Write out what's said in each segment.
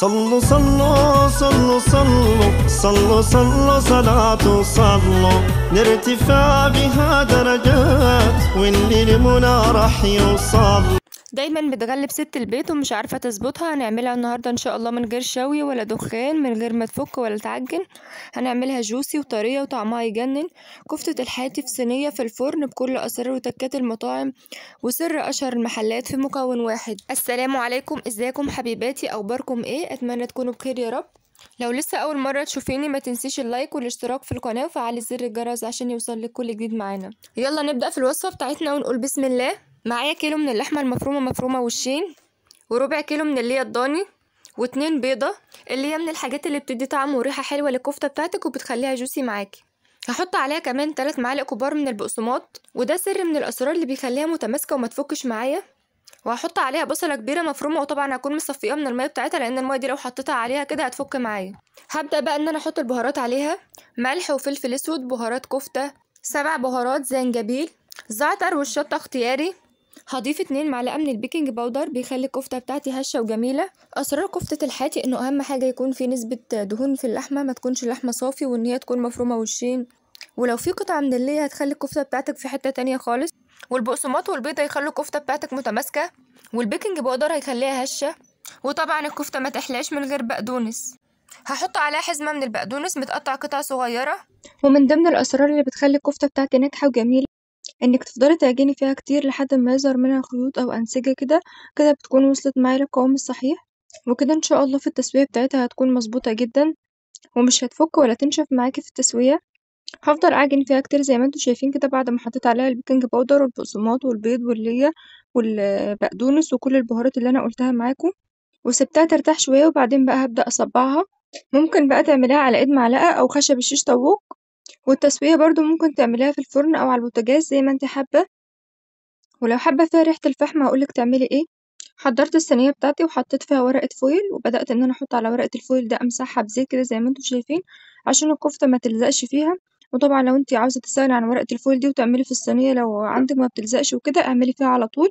صلوا صلوا صلوا صلوا صلوا صلوا صلاة صلوا نرتفع بها درجات واللي لمنى راح يوصل. دايما بتغلب ست البيت ومش عارفة تظبطها. هنعملها النهاردة ان شاء الله من غير شوي ولا دخان، من غير ما تفك ولا تعجن. هنعملها جوسي وطرية وطعمها يجنن. كفتة الحاتي في صينية في الفرن بكل اسرار وتكات المطاعم وسر اشهر المحلات في مكون واحد. السلام عليكم، ازيكم حبيباتي؟ اخباركم ايه؟ اتمنى تكونوا بخير يا رب. لو لسه اول مرة تشوفيني ما تنسيش اللايك والاشتراك في القناة وفعلي زر الجرس عشان يوصلك كل جديد معانا. يلا نبدأ في الوصفة بتاعتنا ونقول بسم الله. معايا كيلو من اللحمة المفرومة مفرومة وشين، وربع كيلو من اللي هي الضاني، واتنين بيضة اللي هي من الحاجات اللي بتدي طعم وريحة حلوة للكفتة بتاعتك وبتخليها جوسي معاكي. هحط عليها كمان 3 معالق كبار من البقسماط، وده سر من الاسرار اللي بيخليها متماسكة وما تفكش معايا. وهحط عليها بصلة كبيرة مفرومة، وطبعا هكون مصفيها من المية بتاعتها لان المية دي لو حطيتها عليها كده هتفك معايا. هبدأ بقى ان انا احط البهارات عليها: ملح وفلفل اسود، بهارات كفتة، 7 بهارات، زنجبيل، زعتر، والشطة اختياري. هضيف 2 معلقة من البيكنج باودر بيخلي الكفتة بتاعتي هشة وجميلة. اسرار كفتة الحاتي انه اهم حاجة يكون في نسبة دهون في اللحمة، ما تكونش اللحمة صافي، وان هي تكون مفرومة وشين، ولو في قطعة من اللي هتخلي الكفتة بتاعتك في حتة تانية خالص. والبقسماط والبيضة يخلوا الكفتة بتاعتك متماسكة، والبيكنج باودر هيخليها هشة، وطبعا الكفتة ما تحلاش من غير بقدونس. هحط عليها حزمة من البقدونس متقطع قطع صغيرة. ومن ضمن الاسرار اللي بتخلي الكفتة بتاعتي ناجحة وجميلة انك تفضلي تعجني فيها كتير لحد ما يظهر منها خيوط او انسجة كده. كده بتكون وصلت معايا للقوام الصحيح، وكده ان شاء الله في التسوية بتاعتها هتكون مظبوطة جدا ومش هتفك ولا تنشف معاكي في التسوية. هفضل اعجن فيها كتير زي ما انتوا شايفين كده بعد ما حطيت عليها البيكنج باودر والبقسماط والبيض والليا والبقدونس وكل البهارات اللي انا قلتها معاكم، وسبتها ترتاح شوية. وبعدين بقى هبدأ اصبعها. ممكن بقى تعمليها على ايد معلقة او خشب الشيش طاووق، والتسوية برضو ممكن تعمليها في الفرن او على البوتاجاز زي ما انت حابة. ولو حابة فيها ريحة الفحم هقولك تعملي ايه. حضرت الصينية بتاعتي وحطيت فيها ورقة فويل، وبدأت ان انا احط على ورقة الفويل ده امسحها بزيت كده زي ما انتوا شايفين عشان الكفتة ما تلزقش فيها. وطبعا لو انتي عاوزة تستغني عن ورقة الفويل دي وتعملي في الصينية لو عندك ما بتلزقش وكده اعملي فيها على طول.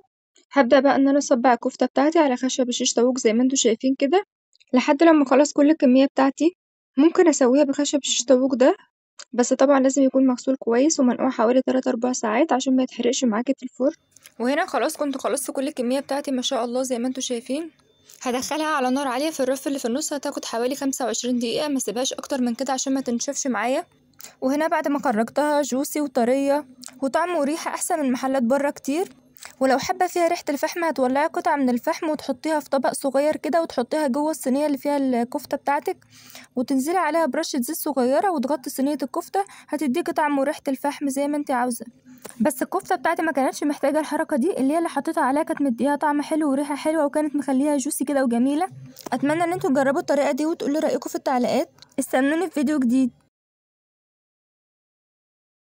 هبدأ بقى ان انا اصبع الكفتة بتاعتي على خشب الشيش طاووق زي ما انتوا شايفين كده لحد لما اخلص كل الكمية بتاعتي. ممكن اسويها بخشب الشيش طاووق ده، بس طبعا لازم يكون مغسول كويس ومنقوع حوالي 3-4 ساعات عشان ما يتحرقش معاكي في الفرن. وهنا خلاص كنت خلصت كل الكمية بتاعتي ما شاء الله زي ما انتوا شايفين. هدخلها على نار عالية في الرف اللي في النص، هتاخد حوالي 25 دقيقة، ما سيبهاش اكتر من كده عشان ما تنشفش معايا. وهنا بعد ما خرجتها جوسي وطرية وطعم وريحة احسن من محلات بره كتير. ولو حابة فيها ريحة الفحم هتولعي قطعة من الفحم وتحطيها في طبق صغير كده وتحطيها جوه الصينية اللي فيها الكفتة بتاعتك، وتنزلي عليها برشة زيت صغيرة وتغطي صينية الكفتة. هتديكي طعم وريحة الفحم زي ما انت عاوزة. بس الكفتة بتاعتي ما كانتش محتاجة الحركة دي، اللي حطيتها عليها كانت مديها طعم حلو وريحة حلوة وكانت مخليها جوسي كده وجميلة. اتمنى ان انتوا تجربوا الطريقة دي وتقولوا رأيكم في التعليقات. استنوني في فيديو جديد.